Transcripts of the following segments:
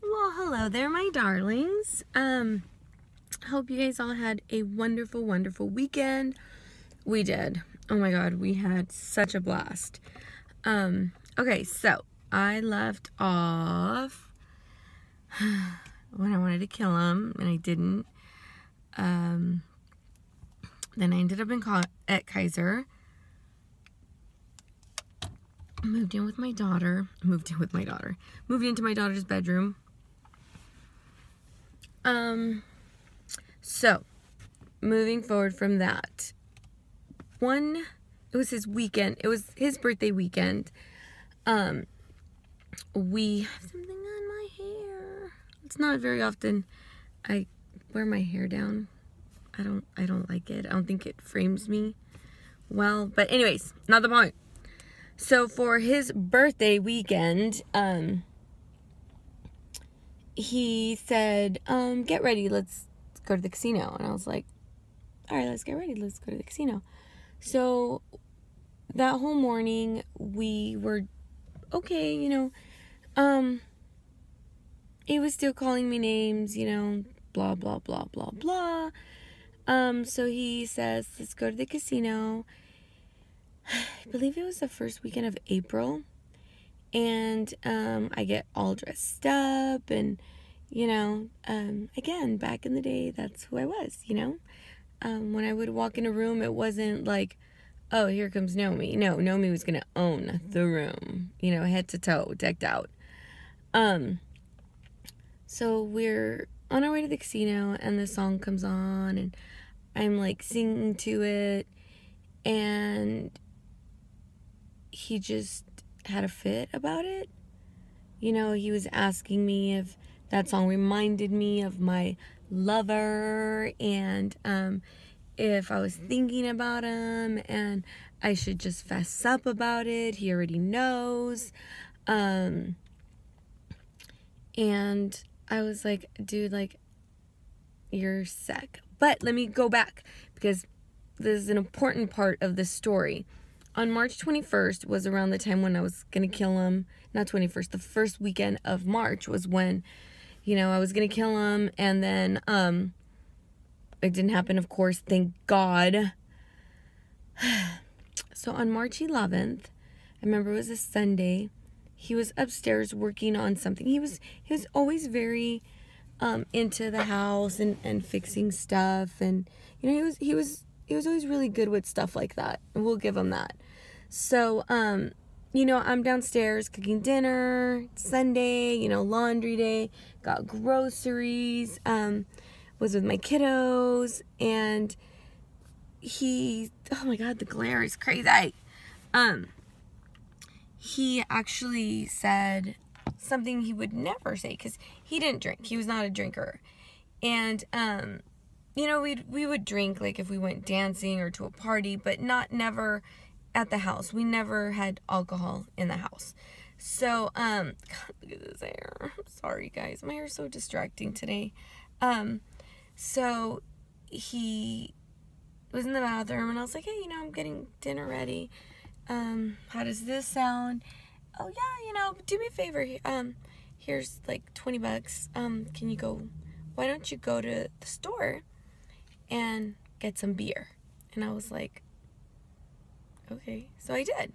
Well, hello there, my darlings. Hope you guys all had a wonderful, wonderful weekend. We did. Oh my God, we had such a blast. Okay, so I left off when I wanted to kill him, and I didn't. Then I ended up at Kaiser. Moved into my daughter's bedroom. So, moving forward from that, it was his weekend. It was his birthday weekend. We have something on my hair. It's not very often I wear my hair down. I don't like it. I don't think it frames me well. But anyways, not the point. So for his birthday weekend, he said, get ready, let's go to the casino. And I was like, all right, let's get ready. Let's go to the casino. So that whole morning we were okay, he was still calling me names, blah, blah, blah, blah, blah. So he says, let's go to the casino. I believe it was the first weekend of April. And I get all dressed up and, again, back in the day, that's who I was, when I would walk in a room, it wasn't like, oh, here comes Nomi. No, Nomi was going to own the room, head to toe, decked out. So we're on our way to the casino, and the song comes on, and I'm, singing to it, and he just had a fit about it. He was asking me if that song reminded me of my lover, and if I was thinking about him, and I should just fess up about it. He already knows. And I was like, dude, you're sick. But let me go back, because this is an important part of the story. On March 21st was around the time when I was going to kill him. Not 21st, the first weekend of March was when, I was going to kill him. And then it didn't happen, of course, thank God. So on March 11th, I remember it was a Sunday, he was upstairs working on something. He was always very into the house and fixing stuff. And, he was always really good with stuff like that. And we'll give him that. So, I'm downstairs cooking dinner. It's Sunday, laundry day. Got groceries. Was with my kiddos. And oh my God, the glare is crazy. He actually said something he would never say, because he didn't drink. He was not a drinker. And, we would drink, if we went dancing or to a party, but never at the house. We never had alcohol in the house. So, God, look at this hair. I'm sorry, guys. My hair is so distracting today. So he was in the bathroom, and I was like, hey, I'm getting dinner ready. How does this sound? Oh, yeah, do me a favor. Here's, $20. Why don't you go to the store and get some beer? And I was like, okay. So I did.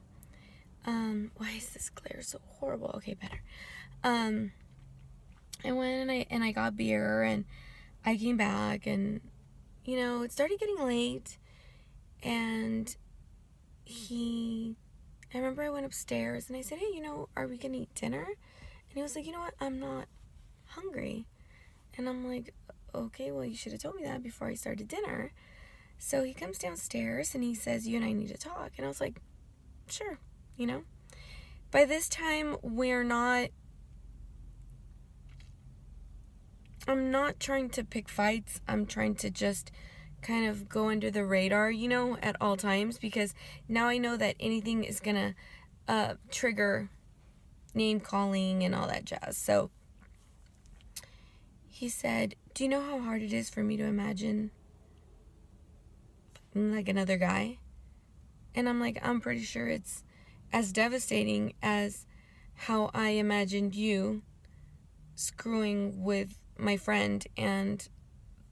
Why is this glare so horrible? Okay, better. I went and I got beer, and I came back, and, it started getting late, and I remember I went upstairs, and I said, hey, are we gonna eat dinner? And he was like, you know what, I'm not hungry. And I'm like, okay, well, you should have told me that before I started dinner. So he comes downstairs, and he says, you and I need to talk. And I was like, sure, By this time, I'm not trying to pick fights. I'm trying to just kind of go under the radar, at all times, because now I know that anything is gonna trigger name calling and all that jazz. So he said, do you know how hard it is for me to imagine another guy? And I'm like, I'm pretty sure it's as devastating as how I imagined you screwing with my friend and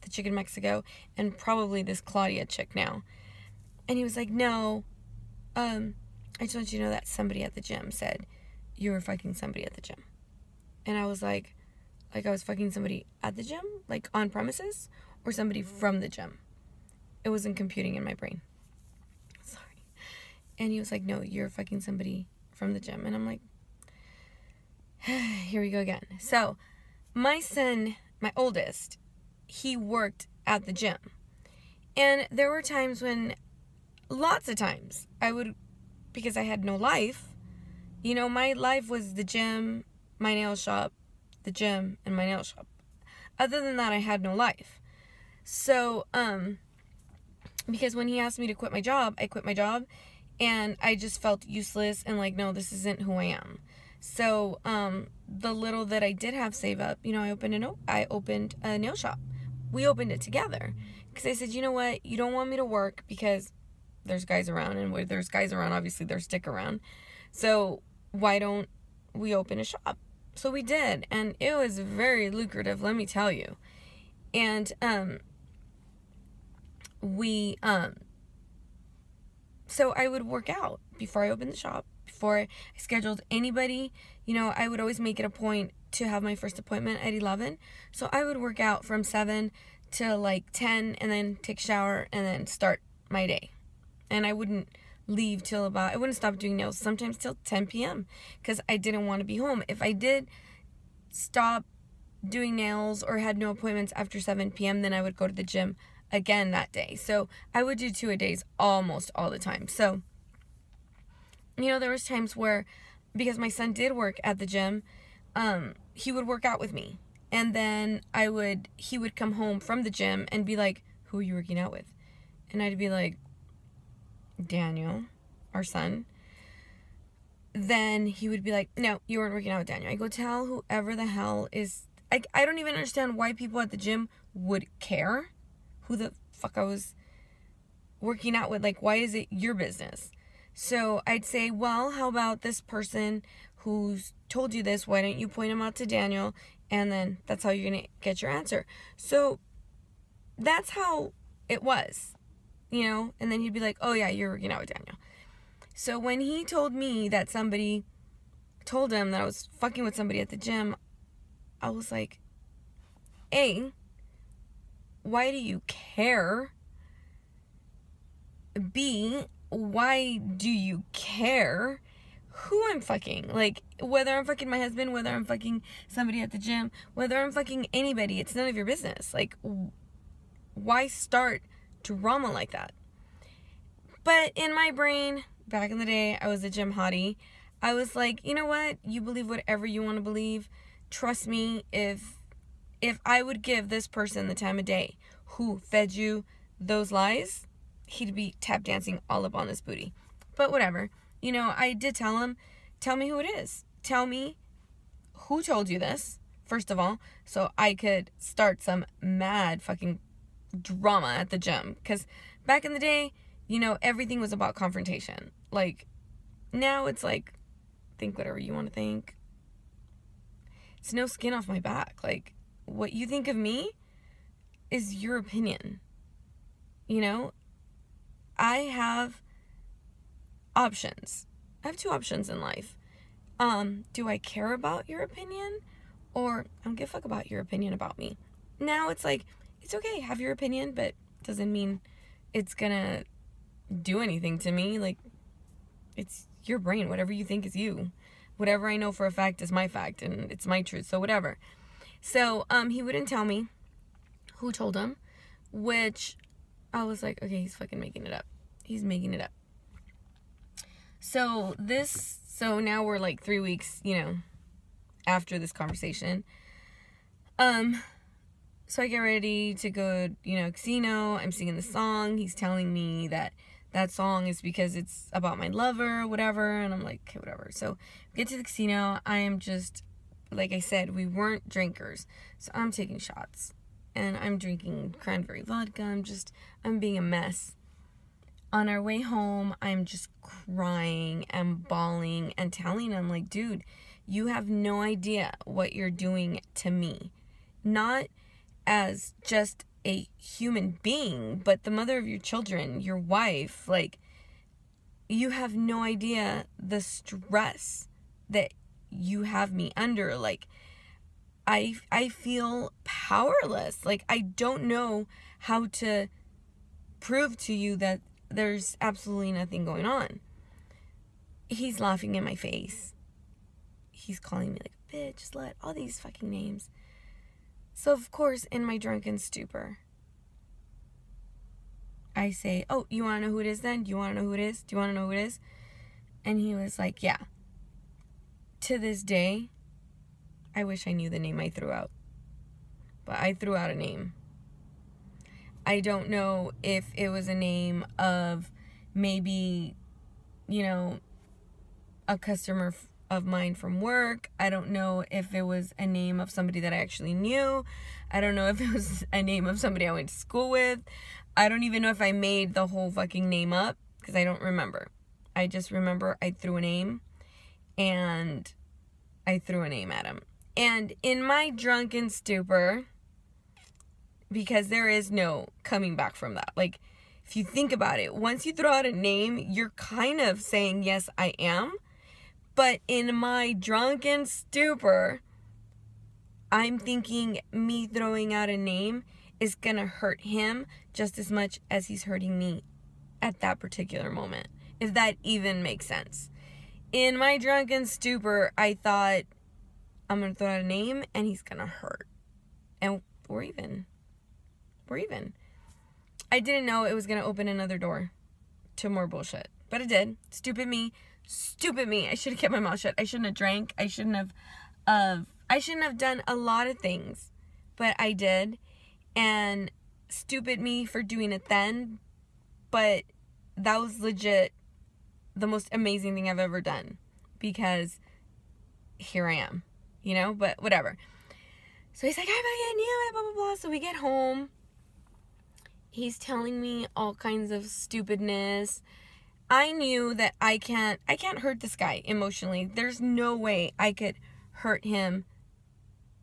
the chick in Mexico and probably this Claudia chick now. And he was like, no, I just want you to know that somebody at the gym said you were fucking somebody at the gym. And I was like I was fucking somebody at the gym, like on premises, or somebody from the gym. It wasn't computing in my brain. Sorry. And he was like, no, you're fucking somebody from the gym. And I'm like, here we go again. So my son, my oldest, he worked at the gym. And there were times when, lots of times, I would, because I had no life, you know, my life was the gym, my nail shop, the gym, and my nail shop. Other than that, I had no life. So, because when he asked me to quit my job, I quit my job, and I just felt useless and like, no, this isn't who I am. So, the little that I did have save up, you know, I opened a nail shop. We opened it together. Because I said, you know what, you don't want me to work because there's guys around, and where there's guys around, obviously there's stick around. So, why don't we open a shop? So we did, and it was very lucrative, let me tell you. And, so I would work out before I opened the shop, before I scheduled anybody. You know, I would always make it a point to have my first appointment at 11. So I would work out from 7 to like 10, and then take a shower, and then start my day. And I wouldn't leave till about, I wouldn't stop doing nails sometimes till 10 p.m. because I didn't want to be home. If I did stop doing nails or had no appointments after 7 p.m., then I would go to the gym again that day. So I would do 2-a-days almost all the time. So, you know, there was times where, because my son did work at the gym, he would work out with me. And then he would come home from the gym and be like, who are you working out with? And I'd be like, Daniel, our son. Then he would be like, no, you weren't working out with Daniel. I go, tell whoever the hell is, I don't even understand why people at the gym would care who the fuck I was working out with. Like, why is it your business? So I'd say, well, how about this person who's told you this? Why don't you point him out to Daniel? And then that's how you're going to get your answer. So that's how it was, you know? And then he'd be like, oh yeah, you're working out with Daniel. So when he told me that somebody told him that I was fucking with somebody at the gym, I was like, A, why do you care? B, why do you care who I'm fucking? Like, whether I'm fucking my husband, whether I'm fucking somebody at the gym, whether I'm fucking anybody, it's none of your business. Like, why start drama like that? But in my brain, back in the day, I was a gym hottie. I was like, you know what? You believe whatever you want to believe. Trust me, if I would give this person the time of day who fed you those lies, he'd be tap dancing all up on this booty. But whatever. You know, I did tell him, tell me who it is. Tell me who told you this, first of all, so I could start some mad fucking drama at the gym. Because back in the day, you know, everything was about confrontation. Like, now it's like, think whatever you want to think. It's no skin off my back. Like, what you think of me is your opinion. You know? I have options. I have 2 options in life. Do I care about your opinion? Or I don't give a fuck about your opinion about me. Now it's like, it's okay, have your opinion, but doesn't mean it's gonna do anything to me. Like, it's your brain. Whatever you think is you. Whatever I know for a fact is my fact, and it's my truth, so whatever. So, he wouldn't tell me who told him, which I was like, okay, he's fucking making it up. He's making it up. So now we're like 3 weeks, you know, after this conversation. So I get ready to go, you know, casino. I'm singing the song. He's telling me that song is because it's about my lover, whatever. And I'm like, okay, whatever. So we get to the casino. I am just, like I said, we weren't drinkers. So I'm taking shots. And I'm drinking cranberry vodka. I'm being a mess. On our way home, I'm just crying and bawling and telling him, like, dude, You have no idea what you're doing to me. Not as just a human being, but the mother of your children, your wife. Like, you have no idea the stress that you have me under. Like, I feel powerless. Like, I don't know how to prove to you that there's absolutely nothing going on. He's laughing in my face. He's calling me like a bitch, slut, all these fucking names. So, of course, in my drunken stupor, I say, oh, you want to know who it is then? Do you want to know who it is? Do you want to know who it is? And he was like, yeah. To this day, I wish I knew the name I threw out. But I threw out a name. I don't know if it was a name of maybe, you know, a customer of mine from work. I don't know if it was a name of somebody that I actually knew. I don't know if it was a name of somebody I went to school with. I don't even know if I made the whole fucking name up, because I don't remember. I just remember I threw a name, and I threw a name at him. And in my drunken stupor, because there is no coming back from that. Like, if you think about it, once you throw out a name, you're kind of saying, yes, I am. But in my drunken stupor, I'm thinking me throwing out a name is going to hurt him just as much as he's hurting me at that particular moment. If that even makes sense. In my drunken stupor, I thought, I'm going to throw out a name and he's going to hurt. And we're even. We're even. I didn't know it was going to open another door to more bullshit. But it did. Stupid me. Stupid me. I should have kept my mouth shut. I shouldn't have drank. I shouldn't have done a lot of things. But I did. And stupid me for doing it then. But that was legit the most amazing thing I've ever done. Because here I am. You know? But whatever. So he's like, I fucking knew it, blah, blah, blah. So we get home. He's telling me all kinds of stupidness. I knew that I can't hurt this guy emotionally. There's no way I could hurt him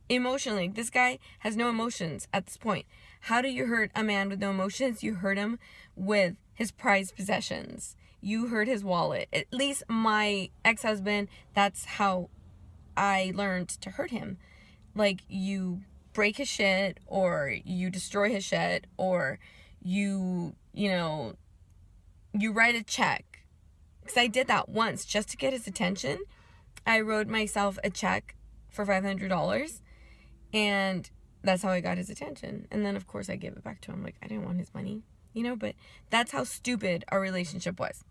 emotionally. This guy has no emotions at this point. How do you hurt a man with no emotions? You hurt him with his prized possessions. You hurt his wallet. At least my ex-husband, that's how I learned to hurt him. Like, you break his shit, or you destroy his shit, or you write a check. Because I did that once just to get his attention. I wrote myself a check for $500, and that's how I got his attention. And then, of course, I gave it back to him. Like, I didn't want his money, but that's how stupid our relationship was.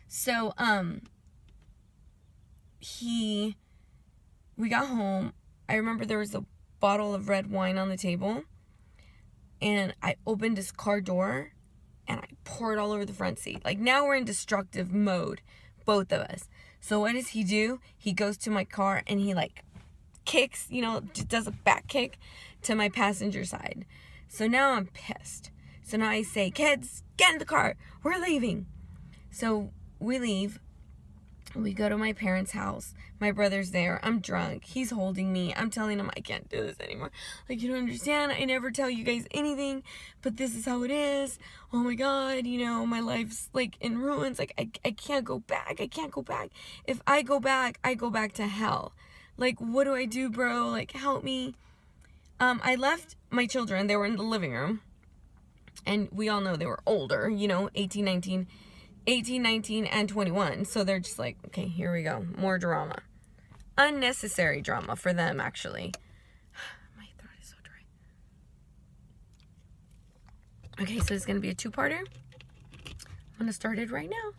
So, we got home. I remember there was a bottle of red wine on the table, and I opened his car door, and I poured all over the front seat. Like, now we're in destructive mode, both of us. So what does he do? He goes to my car, and he, like, kicks, does a back kick to my passenger side. So now I'm pissed. So now I say, kids, get in the car. We're leaving. So we leave. We go to my parents' house. My brother's there. I'm drunk. He's holding me. I'm telling him I can't do this anymore. Like, you don't understand. I never tell you guys anything, but this is how it is. Oh my God, my life's like in ruins. Like, I can't go back. I can't go back. If I go back to hell. Like, what do I do, bro? Like, help me. I left my children. They were in the living room. And we all know they were older, 18, 19, and 21. So they're just like, okay, here we go. More drama. Unnecessary drama for them, actually. My throat is so dry. Okay, so it's going to be a two-parter. I'm going to start it right now.